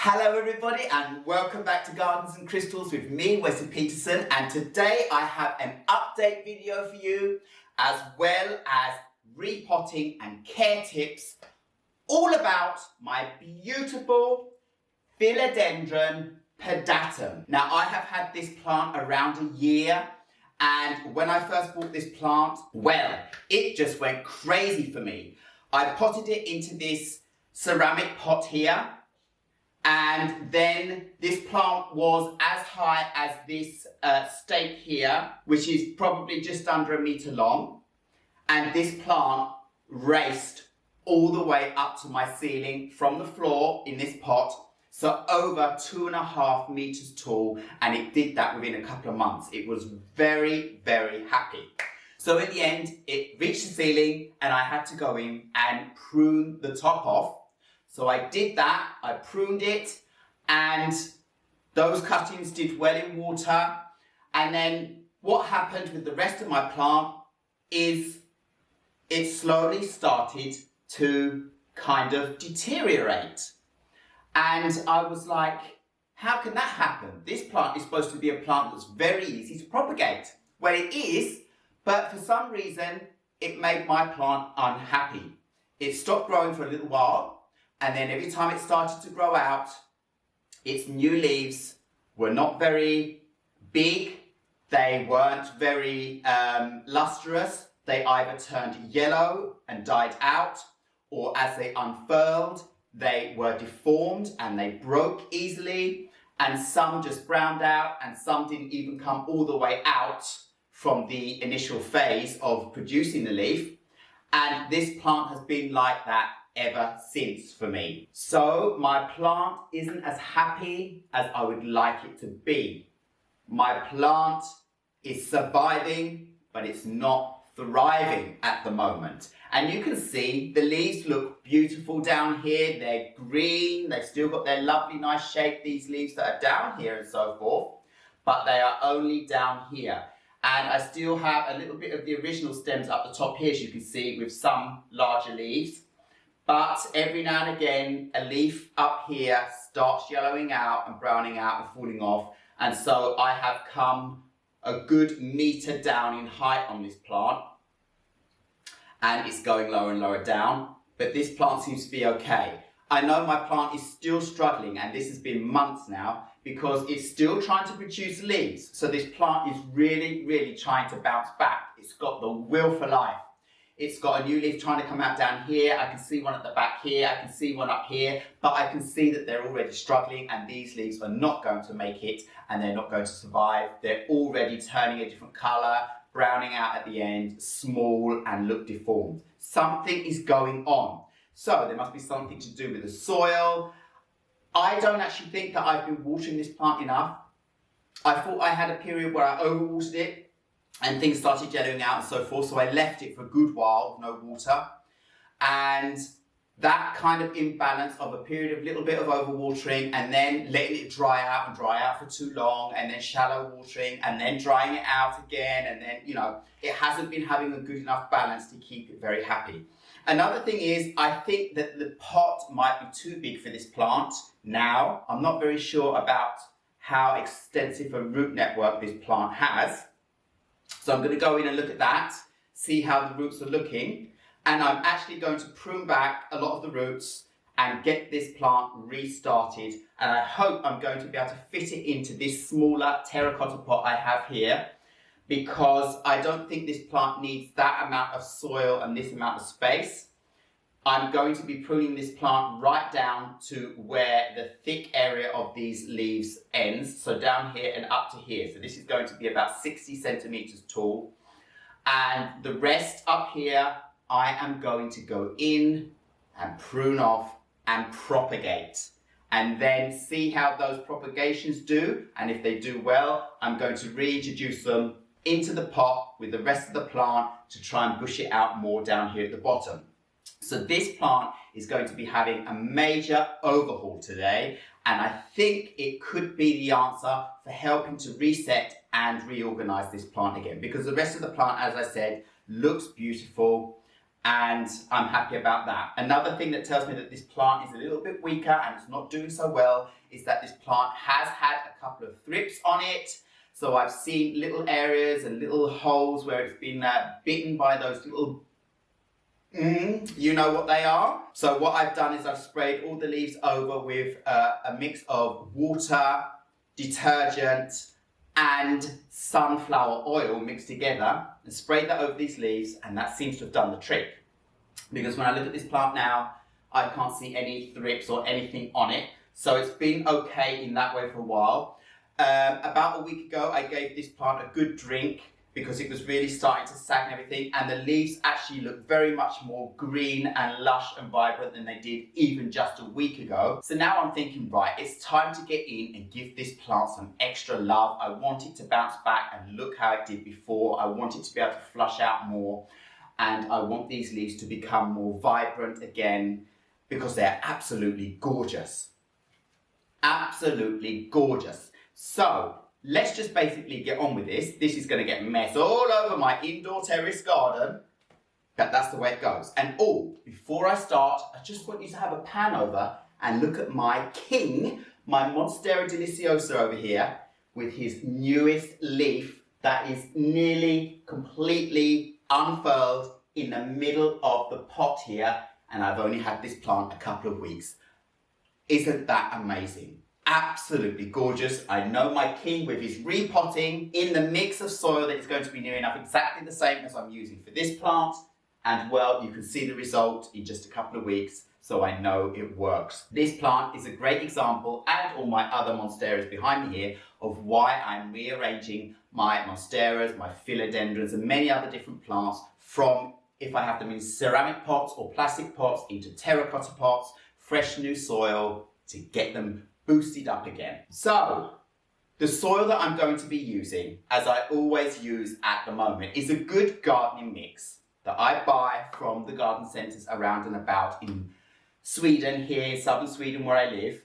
Hello everybody and welcome back to Gardens and Crystals with me, Wesley Peterson, and today I have an update video for you as well as repotting and care tips all about my beautiful Philodendron pedatum. Now I have had this plant around a year, and when I first bought this plant, well, it just went crazy for me. I potted it into this ceramic pot here. And then this plant was as high as this stake here, which is probably just under 1 meter long. And this plant raced all the way up to my ceiling from the floor in this pot. So over 2.5 meters tall. And it did that within a couple of months. It was very, very happy. So at the end, it reached the ceiling and I had to go in and prune the top off. So I did that, I pruned it, and those cuttings did well in water. And then what happened with the rest of my plant is it slowly started to kind of deteriorate. And I was like, how can that happen? This plant is supposed to be a plant that's very easy to propagate. Well, it is, but for some reason, it made my plant unhappy. It stopped growing for a little while. And then every time it started to grow out, its new leaves were not very big. They weren't very lustrous. They either turned yellow and died out, or as they unfurled, they were deformed and they broke easily. And some just browned out, and some didn't even come all the way out from the initial phase of producing the leaf. And this plant has been like that ever since for me. So my plant isn't as happy as I would like it to be. My plant is surviving, but it's not thriving at the moment. And you can see the leaves look beautiful down here. They're green. They've still got their lovely nice shape, these leaves that are down here and so forth, but they are only down here. And I still have a little bit of the original stems up the top here, as you can see, with some larger leaves. But every now and again, a leaf up here starts yellowing out and browning out and falling off. And so I have come a good meter down in height on this plant. And it's going lower and lower down. But this plant seems to be okay. I know my plant is still struggling, and this has been months now, because it's still trying to produce leaves. So this plant is really, really trying to bounce back. It's got the will for life. It's got a new leaf trying to come out down here. I can see one at the back here. I can see one up here. But I can see that they're already struggling, and these leaves are not going to make it, and they're not going to survive. They're already turning a different colour, browning out at the end, small, and look deformed. Something is going on. So there must be something to do with the soil. I don't actually think that I've been watering this plant enough. I thought I had a period where I overwatered it and things started yellowing out and so forth, so I left it for a good while with no water. And that kind of imbalance of a period of little bit of overwatering and then letting it dry out for too long, and then shallow watering and then drying it out again, and then, you know, it hasn't been having a good enough balance to keep it very happy. Another thing is, I think that the pot might be too big for this plant now. I'm not very sure about how extensive a root network this plant has. So I'm going to go in and look at that, see how the roots are looking. And I'm actually going to prune back a lot of the roots and get this plant restarted. And I hope I'm going to be able to fit it into this smaller terracotta pot I have here, because I don't think this plant needs that amount of soil and this amount of space. I'm going to be pruning this plant right down to where the thick area of these leaves ends. So down here and up to here. So this is going to be about 60 centimeters tall. And the rest up here, I am going to go in and prune off and propagate. And then see how those propagations do. And if they do well, I'm going to reintroduce them into the pot with the rest of the plant to try and bush it out more down here at the bottom. So this plant is going to be having a major overhaul today, and I think it could be the answer for helping to reset and reorganize this plant again, because the rest of the plant, as I said, looks beautiful, and and I'm happy about that. Another thing that tells me that this plant is a little bit weaker and it's not doing so well is that this plant has had a couple of thrips on it. So I've seen little areas and little holes where it's been bitten by those little, you know what they are. So what I've done is I've sprayed all the leaves over with a mix of water, detergent, and sunflower oil mixed together and sprayed that over these leaves, and that seems to have done the trick. Because when I look at this plant now, I can't see any thrips or anything on it. So it's been okay in that way for a while. About a week ago, I gave this plant a good drink because it was really starting to sag and everything, and the leaves actually look very much more green and lush and vibrant than they did even just a week ago. So now I'm thinking, right, it's time to get in and give this plant some extra love. I want it to bounce back and look how it did before. I want it to be able to flush out more, and I want these leaves to become more vibrant again because they're absolutely gorgeous. Absolutely gorgeous. So let's just basically get on with this. This is going to get a mess all over my indoor terrace garden, but that's the way it goes. And before I start, I just want you to have a pan over and look at my king, my Monstera deliciosa over here, with his newest leaf that is nearly completely unfurled in the middle of the pot here, and I've only had this plant a couple of weeks. Isn't that amazing? Absolutely gorgeous. I know my king with his repotting in the mix of soil that is going to be near enough exactly the same as I'm using for this plant. And well, you can see the result in just a couple of weeks, so I know it works. This plant is a great example, and all my other monsteras behind me here, of why I'm rearranging my monsteras, my philodendrons, and many other different plants from, if I have them in ceramic pots or plastic pots, into terracotta pots, fresh new soil to get them boosted up again. So, the soil that I'm going to be using, as I always use at the moment, is a good gardening mix that I buy from the garden centres around and about in Sweden, here in southern Sweden where I live.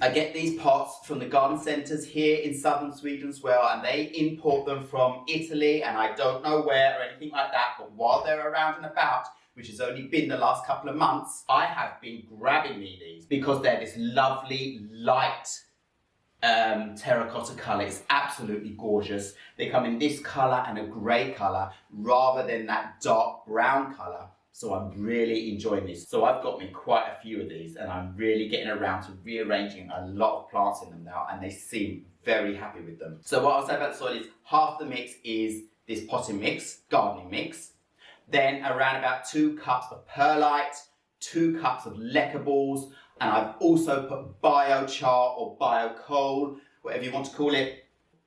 I get these pots from the garden centres here in southern Sweden as well, and they import them from Italy, and I don't know where or anything like that, but while they're around and about, which has only been the last couple of months, I have been grabbing me these because they're this lovely light terracotta colour. It's absolutely gorgeous. They come in this colour and a grey colour rather than that dark brown colour. So I'm really enjoying this. So I've got me quite a few of these, and I'm really getting around to rearranging a lot of plants in them now, and they seem very happy with them. So what I'll say about the soil is half the mix is this potting mix, gardening mix. Then around about 2 cups of perlite, 2 cups of lecker balls, and I've also put biochar or biocoal, whatever you want to call it,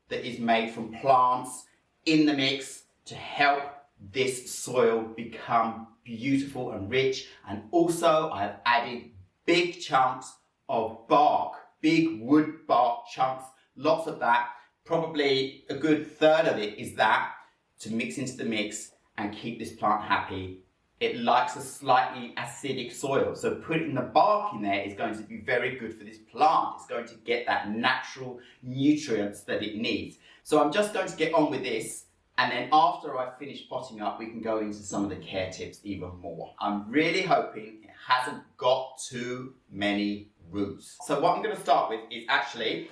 that is made from plants in the mix to help this soil become beautiful and rich. And also I've added big chunks of bark, big wood bark chunks, lots of that. Probably a good third of it is that, to mix into the mix and keep this plant happy. It likes a slightly acidic soil, so putting the bark in there is going to be very good for this plant. It's going to get that natural nutrients that it needs. So I'm just going to get on with this, and then after I finish potting up, we can go into some of the care tips even more. I'm really hoping it hasn't got too many roots. So what I'm going to start with is actually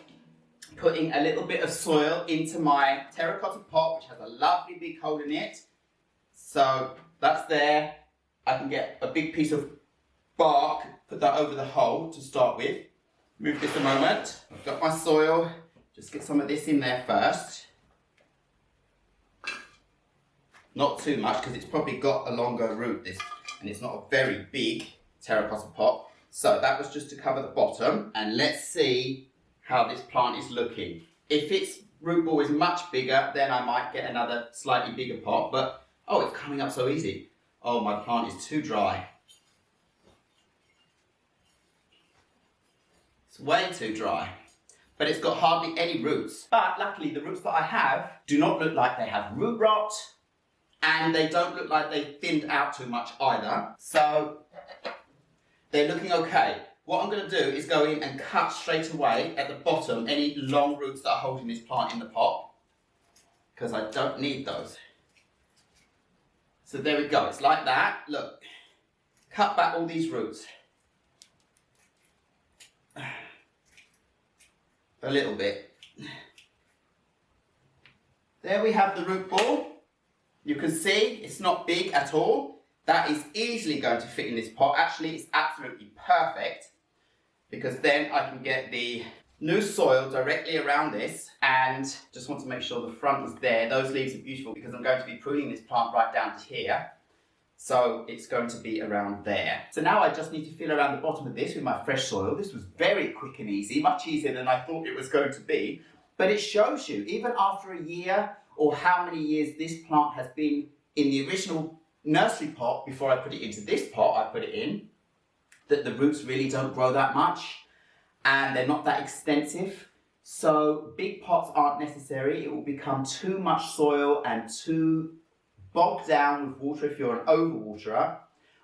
putting a little bit of soil into my terracotta pot, which has a lovely big hole in it. So that's there. I can get a big piece of bark, put that over the hole to start with. Move this a moment. I've got my soil. Just get some of this in there first. Not too much, because it's probably got a longer root, this, and it's not a very big terracotta pot. So that was just to cover the bottom. And let's see how this plant is looking. If its root ball is much bigger, then I might get another slightly bigger pot, but oh, it's coming up so easy. Oh, my plant is too dry. It's way too dry. But it's got hardly any roots. But luckily, the roots that I have do not look like they have root rot, and they don't look like they thinned out too much either. So they're looking okay. What I'm going to do is go in and cut straight away at the bottom any long roots that are holding this plant in the pot, because I don't need those. So there we go, it's like that. Look, cut back all these roots. A little bit. There we have the root ball. You can see it's not big at all. That is easily going to fit in this pot. Actually, it's absolutely perfect because then I can get the new soil directly around this, and just want to make sure the front is there. Those leaves are beautiful because I'm going to be pruning this plant right down to here. So it's going to be around there. So now I just need to fill around the bottom of this with my fresh soil. This was very quick and easy, much easier than I thought it was going to be. But it shows you, even after a year or how many years this plant has been in the original nursery pot before I put it into this pot I put it in, that the roots really don't grow that much and they're not that extensive. So big pots aren't necessary. It will become too much soil and too bogged down with water if you're an overwaterer,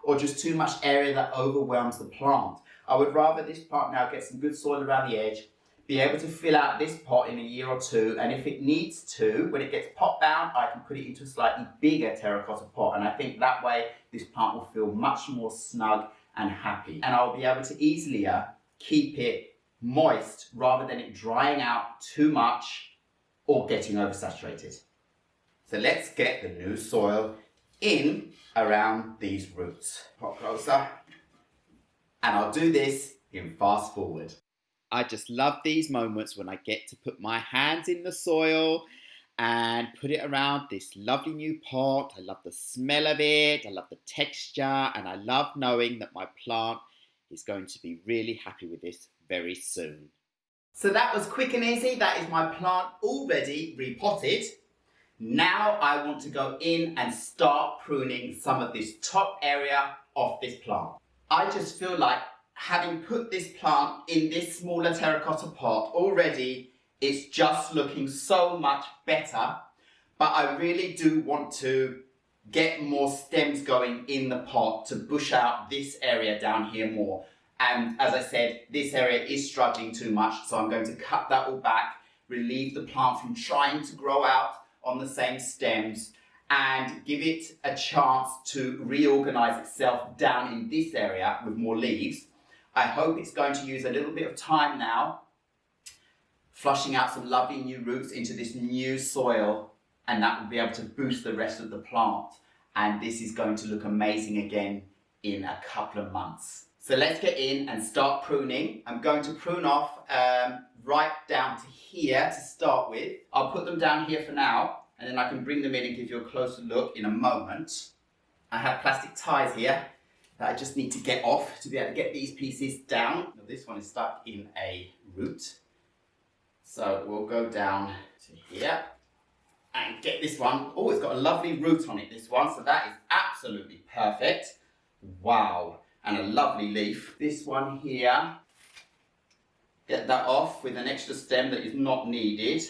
or just too much area that overwhelms the plant. I would rather this plant now get some good soil around the edge, be able to fill out this pot in a year or two, and if it needs to, when it gets pot bound, I can put it into a slightly bigger terracotta pot, and I think that way this plant will feel much more snug and happy, and I'll be able to easier keep it moist rather than it drying out too much or getting oversaturated. So let's get the new soil in around these roots. Pop closer. And I'll do this in fast forward. I just love these moments when I get to put my hands in the soil and put it around this lovely new pot. I love the smell of it, I love the texture, and I love knowing that my plant is going to be really happy with this very soon. So that was quick and easy. That is my plant already repotted. Now I want to go in and start pruning some of this top area of this plant. I just feel like having put this plant in this smaller terracotta pot already, it's just looking so much better, but I really do want to get more stems going in the pot to bush out this area down here more. And as I said, this area is struggling too much, so I'm going to cut that all back, relieve the plant from trying to grow out on the same stems, and give it a chance to reorganize itself down in this area with more leaves. I hope it's going to use a little bit of time now, flushing out some lovely new roots into this new soil, and that will be able to boost the rest of the plant. And this is going to look amazing again in a couple of months. So let's get in and start pruning. I'm going to prune off right down to here to start with. I'll put them down here for now, and then I can bring them in and give you a closer look in a moment. I have plastic ties here that I just need to get off to be able to get these pieces down. Now, this one is stuck in a root, so we'll go down to here and get this one. Oh, it's got a lovely root on it, this one, so that is absolutely perfect. Wow, and a lovely leaf. This one here, get that off with an extra stem that is not needed.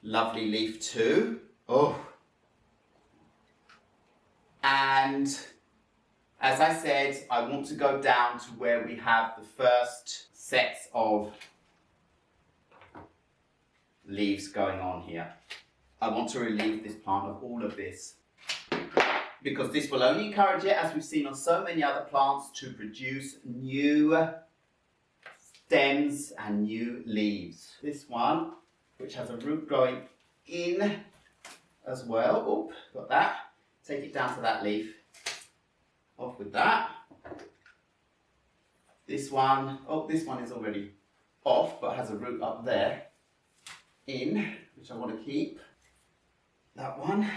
Lovely leaf too. Oh. And as I said, I want to go down to where we have the first sets of leaves going on here. I want to relieve this plant of all of this, because this will only encourage it, as we've seen on so many other plants, to produce new stems and new leaves. This one, which has a root growing in as well. Oh, got that. Take it down to that leaf. Off with that. This one, oh, this one is already off, but has a root up there in, which I want to keep. That one.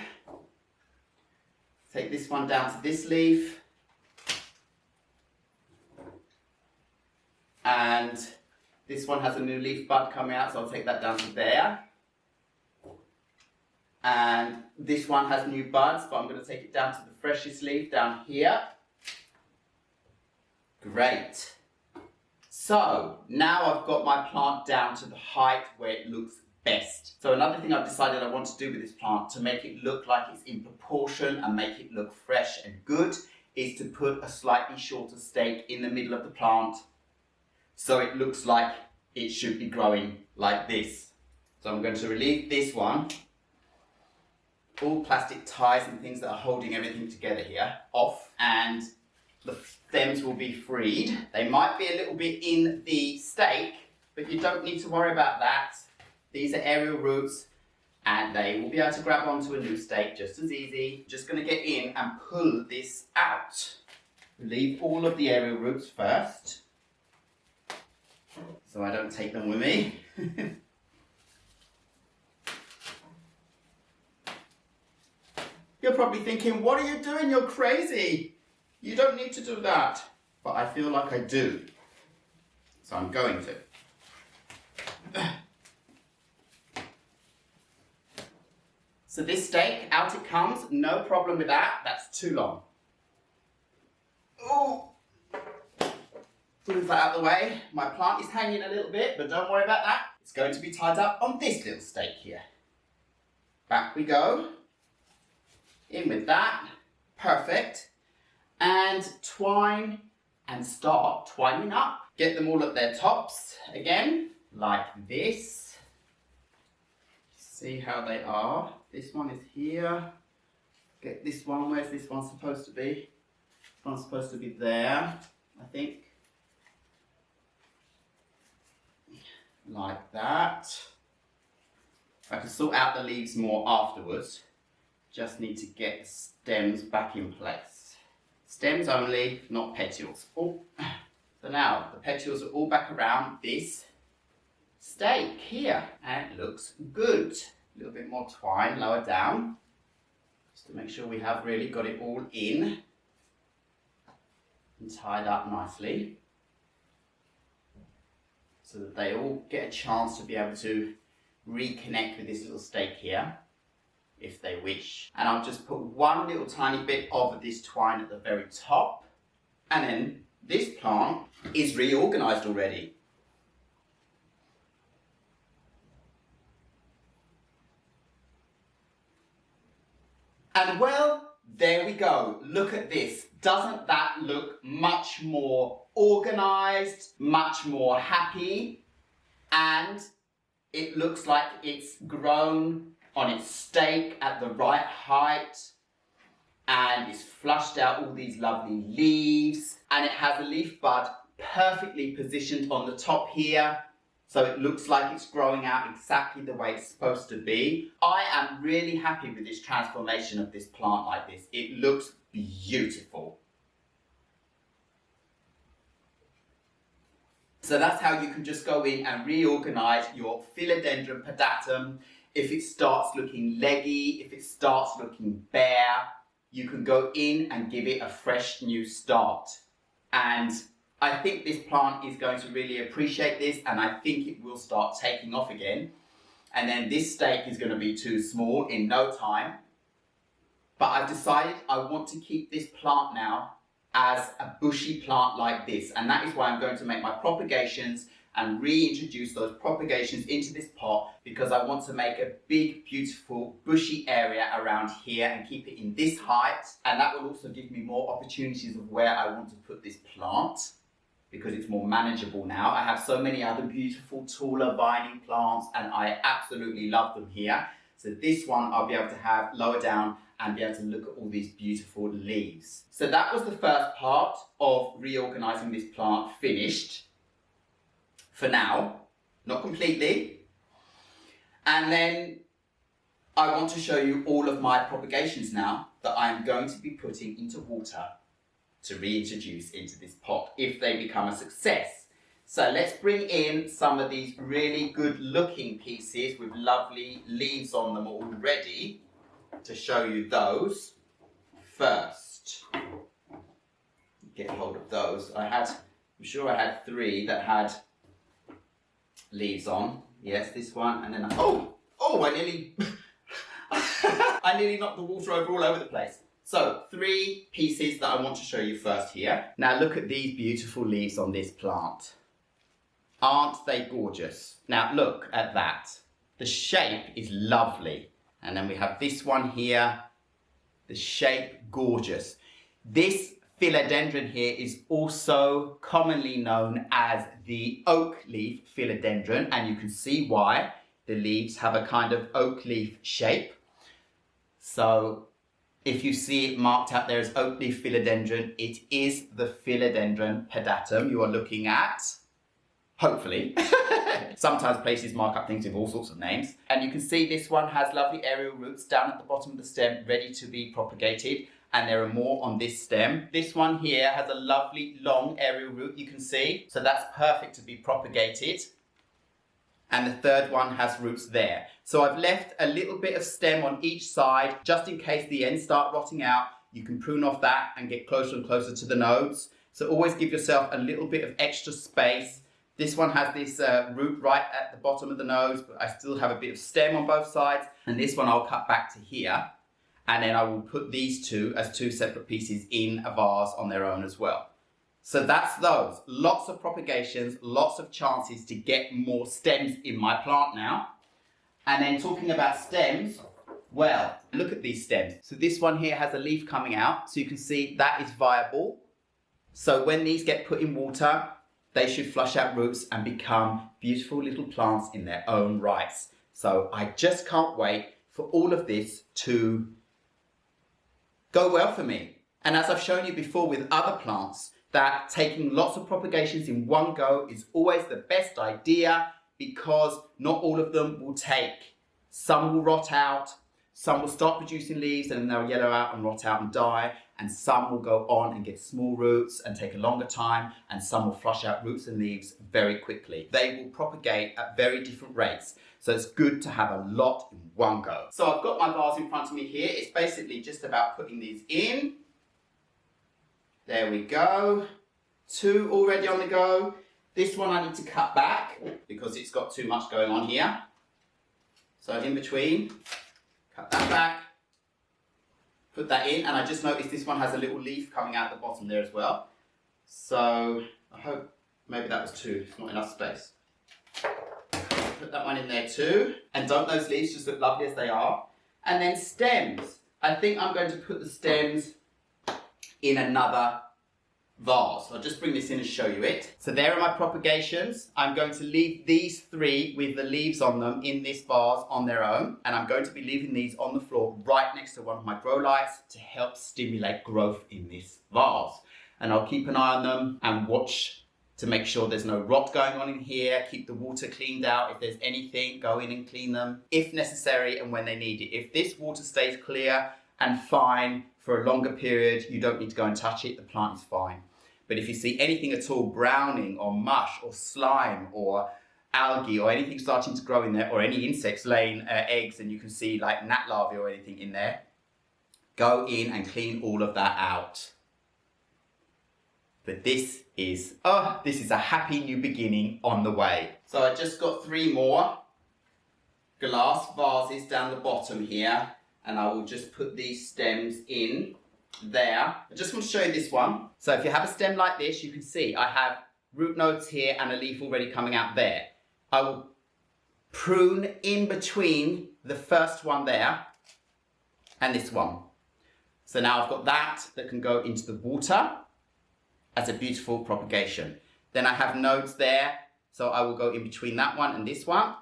Take this one down to this leaf. And this one has a new leaf bud coming out, so I'll take that down to there. And this one has new buds, but I'm going to take it down to the freshest leaf down here. Great. So now I've got my plant down to the height where it looks best. So another thing I've decided I want to do with this plant to make it look like it's in proportion and make it look fresh and good is to put a slightly shorter stake in the middle of the plant, so it looks like it should be growing like this. So I'm going to relieve this one all plastic ties and things that are holding everything together here off, and the stems will be freed. They might be a little bit in the stake, but you don't need to worry about that. These are aerial roots and they will be able to grab onto a new stake just as easy. Just going to get in and pull this out. Leave all of the aerial roots first, so I don't take them with me. You're probably thinking, what are you doing? You're crazy. You don't need to do that. But I feel like I do. So I'm going to. So this stake, out it comes. No problem with that. That's too long. Oh! Move that out of the way. My plant is hanging a little bit, but don't worry about that. It's going to be tied up on this little stake here. Back we go. In with that. Perfect. And twine and start twining up. Get them all at their tops again, like this. See how they are. This one is here. Get this one. Where's this one supposed to be? This one's supposed to be there, I think. Like that. I can sort out the leaves more afterwards. Just need to get the stems back in place. Stems only, not petioles. Oh. So now the petioles are all back around this stake here, and it looks good. A little bit more twine lower down, just to make sure we have really got it all in and tied up nicely, so that they all get a chance to be able to reconnect with this little stake here, if they wish. And I'll just put one little tiny bit of this twine at the very top, and then this plant is reorganized already. And well, there we go. Look at this. Doesn't that look much more organized, much more happy? And it looks like it's grown on its stake at the right height, and it's flushed out all these lovely leaves, and it has a leaf bud perfectly positioned on the top here, so it looks like it's growing out exactly the way it's supposed to be. I am really happy with this transformation of this plant like this. It looks beautiful. So that's how you can just go in and reorganize your Philodendron pedatum. If it starts looking leggy, if it starts looking bare, you can go in and give it a fresh new start. And I think this plant is going to really appreciate this, and I think it will start taking off again. And then this stake is going to be too small in no time. But I've decided I want to keep this plant now as a bushy plant like this. And that is why I'm going to make my propagations and reintroduce those propagations into this pot, because I want to make a big, beautiful, bushy area around here and keep it in this height. And that will also give me more opportunities of where I want to put this plant, because it's more manageable now. I have so many other beautiful, taller vining plants, and I absolutely love them here. So this one I'll be able to have lower down and be able to look at all these beautiful leaves. So that was the first part of reorganizing this plant finished. For now, not completely. And then I want to show you all of my propagations now that I am going to be putting into water to reintroduce into this pot if they become a success. So let's bring in some of these really good looking pieces with lovely leaves on them already to show you those first. Get hold of those. I'm sure I had 3 that had leaves on. Yes, this one, and then I nearly I nearly knocked the water over all over the place. So 3 pieces that I want to show you first here. Now look at these beautiful leaves on this plant. Aren't they gorgeous? Now look at that. The shape is lovely. And then we have this one here. The shape, gorgeous. This philodendron here is also commonly known as the oak leaf philodendron, and you can see why. The leaves have a kind of oak leaf shape. So if you see it marked out there as oak leaf philodendron, it is the Philodendron pedatum you are looking at. Hopefully. Sometimes places mark up things with all sorts of names. And you can see this one has lovely aerial roots down at the bottom of the stem, ready to be propagated. And there are more on this stem. This one here has a lovely long aerial root, you can see. So that's perfect to be propagated. And the third one has roots there. So I've left a little bit of stem on each side, just in case the ends start rotting out. You can prune off that and get closer and closer to the nodes. So always give yourself a little bit of extra space. This one has this root right at the bottom of the nose, but I still have a bit of stem on both sides. And this one I'll cut back to here. And then I will put these two as two separate pieces in a vase on their own as well. So that's those. Lots of propagations, lots of chances to get more stems in my plant now. And then talking about stems, well, look at these stems. So this one here has a leaf coming out. So you can see that is viable. So when these get put in water, they should flush out roots and become beautiful little plants in their own rights. So I just can't wait for all of this to go well for me. And as I've shown you before with other plants, that taking lots of propagations in one go is always the best idea, because not all of them will take. Some will rot out, some will start producing leaves and they'll yellow out and rot out and die, and some will go on and get small roots and take a longer time, and some will flush out roots and leaves very quickly. They will propagate at very different rates, so it's good to have a lot in one go. So I've got my vase in front of me here. It's basically just about putting these in. There we go. Two already on the go. This one I need to cut back because it's got too much going on here. So in between, cut that back, put that in, and I just noticed this one has a little leaf coming out the bottom there as well. So I hope maybe that was two, it's not enough space. Put that one in there too. And don't those leaves just look lovely as they are? And then stems. I think I'm going to put the stems in another vase. I'll just bring this in and show you it. So there are my propagations. I'm going to leave these three with the leaves on them in this vase on their own, and I'm going to be leaving these on the floor right next to one of my grow lights to help stimulate growth in this vase. And I'll keep an eye on them and watch to make sure there's no rot going on in here. Keep the water cleaned out. If there's anything, go in and clean them if necessary and when they need it. If this water stays clear and fine for a longer period, you don't need to go and touch it, the plant is fine. But if you see anything at all browning or mush or slime or algae or anything starting to grow in there, or any insects laying eggs and you can see like gnat larvae or anything in there, go in and clean all of that out. But this is a happy new beginning on the way. So I just got 3 more glass vases down the bottom here, and I will just put these stems in there. I just want to show you this one. So if you have a stem like this, you can see I have root nodes here and a leaf already coming out there. I will prune in between the first one there and this one. So now I've got that can go into the water as a beautiful propagation. Then I have nodes there, so I will go in between that one and this one.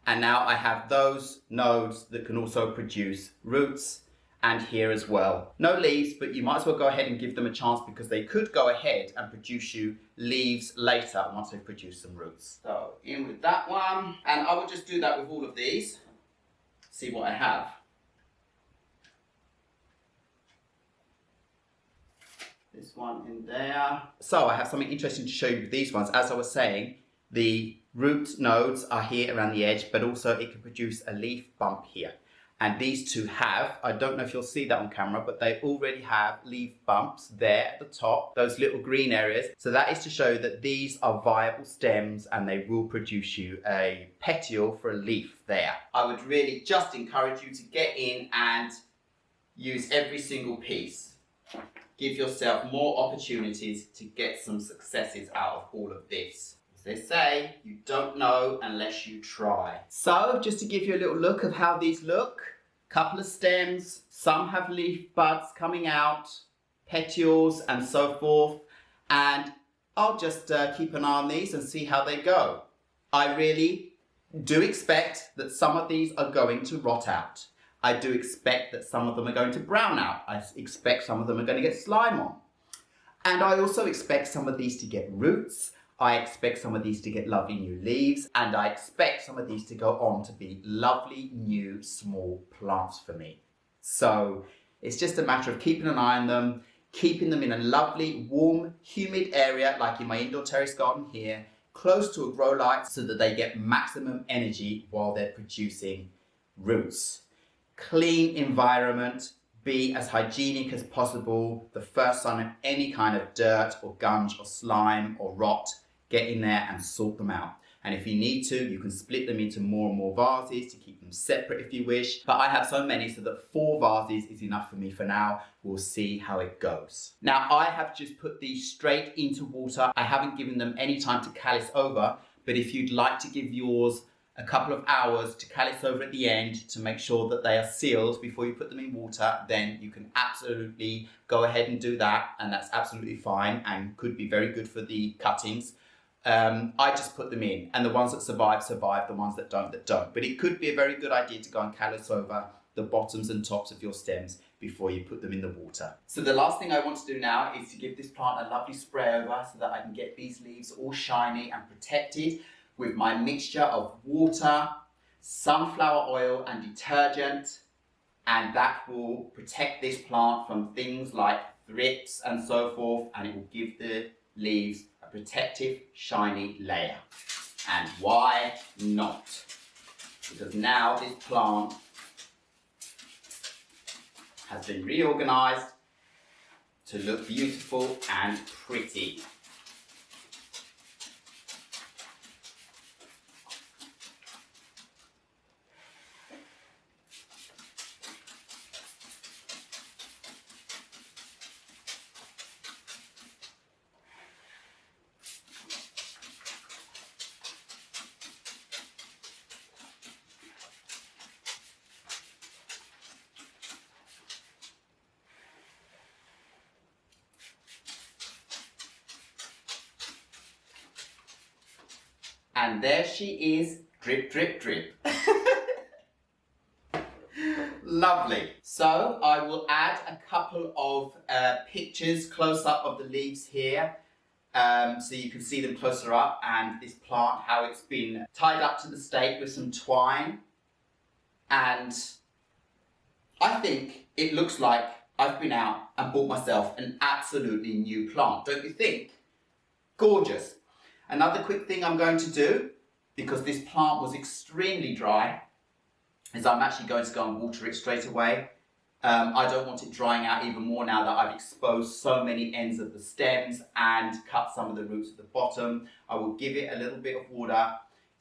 And now I have those nodes that can also produce roots, and here as well. No leaves, but you might as well go ahead and give them a chance, because they could go ahead and produce you leaves later once they've produced some roots. So in with that one, and I will just do that with all of these. See what I have. This one in there. So I have something interesting to show you with these ones. As I was saying, the root nodes are here around the edge, but also it can produce a leaf bump here. And these two have, I don't know if you'll see that on camera, but they already have leaf bumps there at the top, those little green areas. So that is to show that these are viable stems and they will produce you a petiole for a leaf there. I would really just encourage you to get in and use every single piece. Give yourself more opportunities to get some successes out of all of this. As they say, you don't know unless you try. So just to give you a little look of how these look, couple of stems, some have leaf buds coming out, petioles and so forth, and I'll just keep an eye on these and see how they go. I really Do expect that some of these are going to rot out. I do expect that some of them are going to brown out. I expect some of them are going to get slime on. And I also expect some of these to get roots. I expect some of these to get lovely new leaves. And I expect some of these to go on to be lovely new small plants for me. So it's just a matter of keeping an eye on them, keeping them in a lovely, warm, humid area like in my indoor terrace garden here, close to a grow light so that they get maximum energy while they're producing roots. Clean environment, be as hygienic as possible. The first sign of any kind of dirt or gunge or slime or rot, get in there and sort them out. And if you need to, you can split them into more and more vases to keep them separate if you wish. But I have so many so that 4 vases is enough for me for now. We'll see how it goes. Now I have just put these straight into water. I haven't given them any time to callus over, but if you'd like to give yours a couple of hours to callus over at the end to make sure that they are sealed before you put them in water, then you can absolutely go ahead and do that, and that's absolutely fine and could be very good for the cuttings. I just put them in, and the ones that survive, survive, the ones that don't, But it could be a very good idea to go and callus over the bottoms and tops of your stems before you put them in the water. So the last thing I want to do now is to give this plant a lovely spray over so that I can get these leaves all shiny and protected with my mixture of water, sunflower oil and detergent, and that will protect this plant from things like thrips and so forth, and it will give the leaves a protective, shiny layer. And why not? Because now this plant has been reorganized to look beautiful and pretty. And there she is, drip, drip, drip. Lovely. So I will add a couple of pictures close up of the leaves here, so you can see them closer up, and this plant, how it's been tied up to the stake with some twine. And I think it looks like I've been out and bought myself an absolutely new plant, don't you think? Gorgeous. Another quick thing I'm going to do, because this plant was extremely dry, is I'm actually going to go and water it straight away. I don't want it drying out even more now that I've exposed so many ends of the stems and cut some of the roots at the bottom. I will give it a little bit of water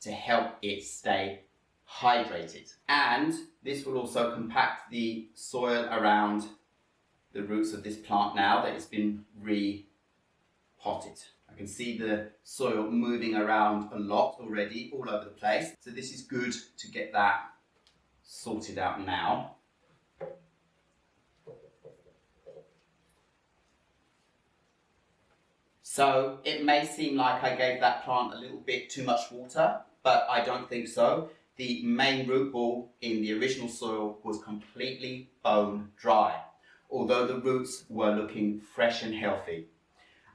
to help it stay hydrated. And this will also compact the soil around the roots of this plant now that it's been repotted. I can see the soil moving around a lot already, all over the place. So this is good to get that sorted out now. So it may seem like I gave that plant a little bit too much water, but I don't think so. The main root ball in the original soil was completely bone dry, although the roots were looking fresh and healthy.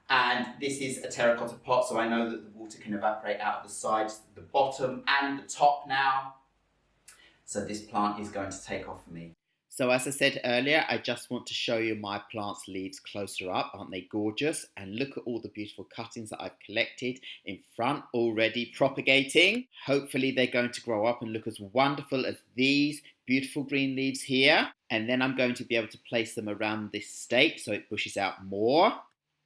And this is a terracotta pot, so I know that the water can evaporate out of the sides, the bottom and the top now. So this plant is going to take off for me. So as I said earlier, I just want to show you my plant's leaves closer up. Aren't they gorgeous? And look at all the beautiful cuttings that I've collected in front already propagating. Hopefully they're going to grow up and look as wonderful as these beautiful green leaves here. And then I'm going to be able to place them around this stake so it pushes out more.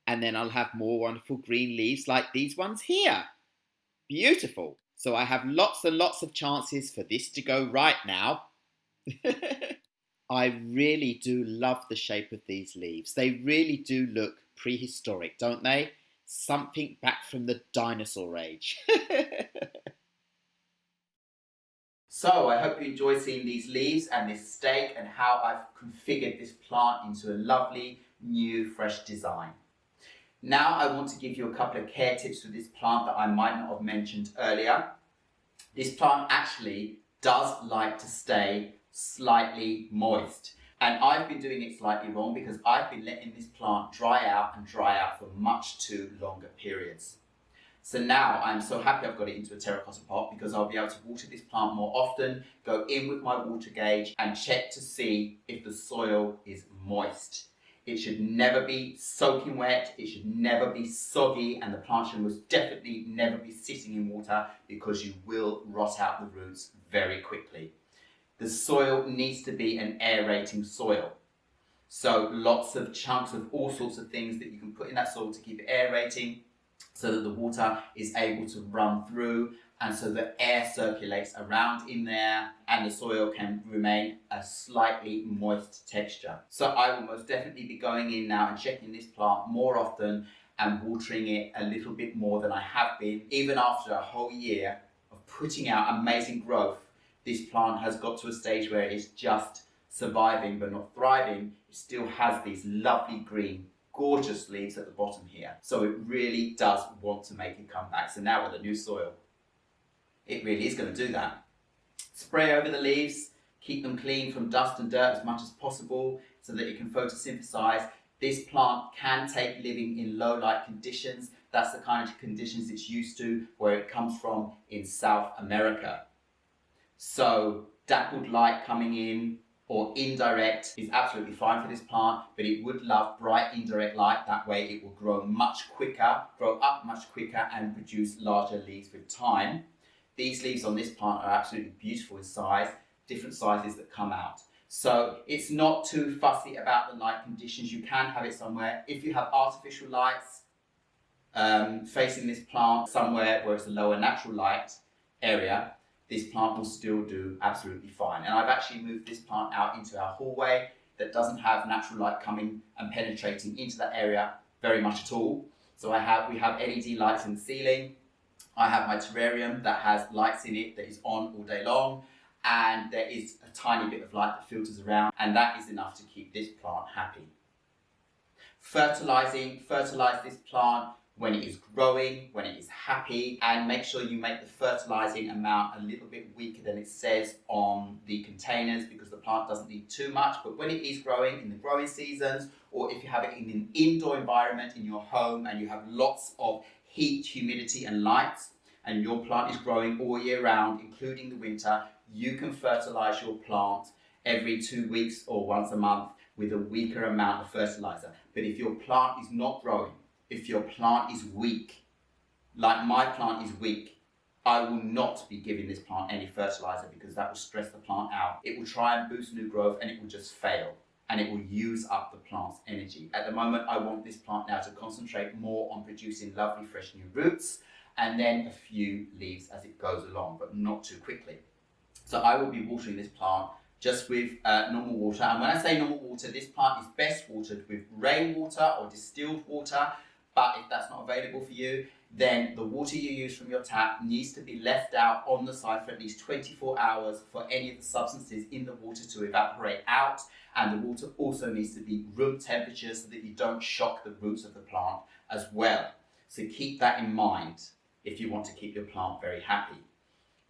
And then I'll have more wonderful green leaves like these ones here. Beautiful. So I have lots and lots of chances for this to go right now. I really do love the shape of these leaves. They really do look prehistoric, don't they? Something back from the dinosaur age. So I hope you enjoy seeing these leaves and this stake and how I've configured this plant into a lovely, new, fresh design. Now I want to give you a couple of care tips for this plant that I might not have mentioned earlier. This plant actually does like to stay slightly moist. And I've been doing it slightly wrong because I've been letting this plant dry out for much too longer periods. So now I'm so happy I've got it into a terracotta pot because I'll be able to water this plant more often, go in with my water gauge and check to see if the soil is moist. It should never be soaking wet, it should never be soggy, and the plant should most definitely never be sitting in water because you will rot out the roots very quickly. The soil needs to be an aerating soil. So lots of chunks of all sorts of things that you can put in that soil to keep it aerating so that the water is able to run through and so the air circulates around in there and the soil can remain a slightly moist texture. So I will most definitely be going in now and checking this plant more often and watering it a little bit more than I have been. Even after a whole year of putting out amazing growth, this plant has got to a stage where it's just surviving but not thriving. It still has these lovely green, gorgeous leaves at the bottom here. So it really does want to make it come back. So now with the new soil, it really is going to do that. Spray over the leaves, keep them clean from dust and dirt as much as possible so that it can photosynthesize. This plant can take living in low light conditions. That's the kind of conditions it's used to where it comes from in South America. So dappled light coming in or indirect is absolutely fine for this plant, but it would love bright indirect light. That way it will grow up much quicker and produce larger leaves with time. These leaves on this plant are absolutely beautiful in size, different sizes that come out. So it's not too fussy about the light conditions. You can have it somewhere. If you have artificial lights facing this plant somewhere where it's a lower natural light area, this plant will still do absolutely fine. And I've actually moved this plant out into our hallway that doesn't have natural light coming and penetrating into that area very much at all. So we have LED lights in the ceiling. I have my terrarium that has lights in it that is on all day long, and there is a tiny bit of light that filters around, and that is enough to keep this plant happy. Fertilize this plant when it is growing, when it is happy, and make sure you make the fertilizing amount a little bit weaker than it says on the containers because the plant doesn't need too much. But when it is growing in the growing seasons, or if you have it in an indoor environment in your home and you have lots of heat, humidity and light, and your plant is growing all year round, including the winter, you can fertilize your plant every 2 weeks or once a month with a weaker amount of fertilizer. But if your plant is not growing, if your plant is weak, like my plant is weak, I will not be giving this plant any fertilizer because that will stress the plant out. It will try and boost new growth and it will just fail and it will use up the plant's energy. At the moment, I want this plant now to concentrate more on producing lovely fresh new roots and then a few leaves as it goes along, but not too quickly. So I will be watering this plant just with normal water. And when I say normal water, this plant is best watered with rainwater or distilled water. But if that's not available for you, then the water you use from your tap needs to be left out on the side for at least 24 hours for any of the substances in the water to evaporate out. And the water also needs to be room temperature so that you don't shock the roots of the plant as well. So keep that in mind if you want to keep your plant very happy.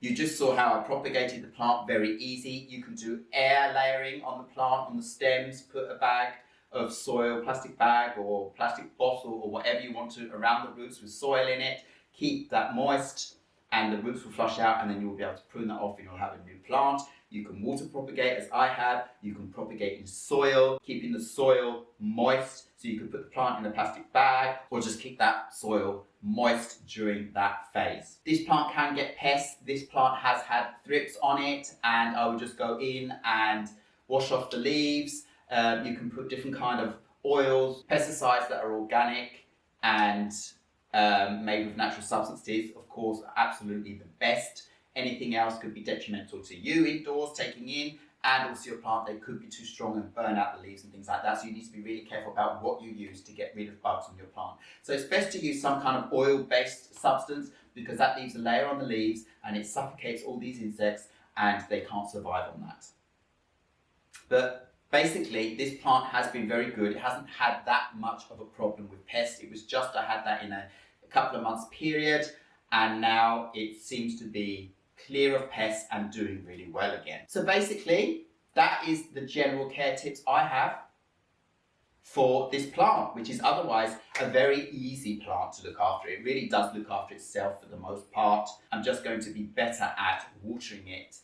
You just saw how I propagated the plant very easy. You can do air layering on the plant, on the stems, put a bag of soil, plastic bag or plastic bottle or whatever you want to around the roots with soil in it. Keep that moist and the roots will flush out and then you'll be able to prune that off and you'll have a new plant. You can water propagate as I have. You can propagate in soil, keeping the soil moist so you can put the plant in a plastic bag or just keep that soil moist during that phase. This plant can get pests. This plant has had thrips on it and I will just go in and wash off the leaves. You can put different kind of oils, pesticides that are organic and made with natural substances, of course, absolutely the best. Anything else could be detrimental to you indoors, taking in, and also your plant, they could be too strong and burn out the leaves and things like that. So you need to be really careful about what you use to get rid of bugs on your plant. So it's best to use some kind of oil-based substance because that leaves a layer on the leaves and it suffocates all these insects and they can't survive on that. But basically, this plant has been very good. It hasn't had that much of a problem with pests. It was just I had that in a couple of months period, and now it seems to be clear of pests and doing really well again. So basically, that is the general care tips I have for this plant, which is otherwise a very easy plant to look after. It really does look after itself for the most part. I'm just going to be better at watering it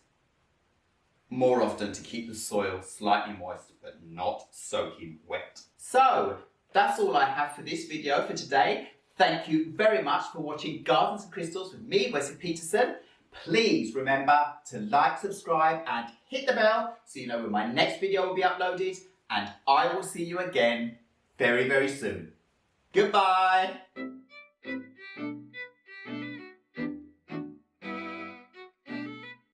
more often to keep the soil slightly moist but not soaking wet. So that's all I have for this video for today. Thank you very much for watching Gardens and Crystals with me, Wesley Peterson. Please remember to like, subscribe and hit the bell so you know when my next video will be uploaded, and I will see you again very, very soon. Goodbye.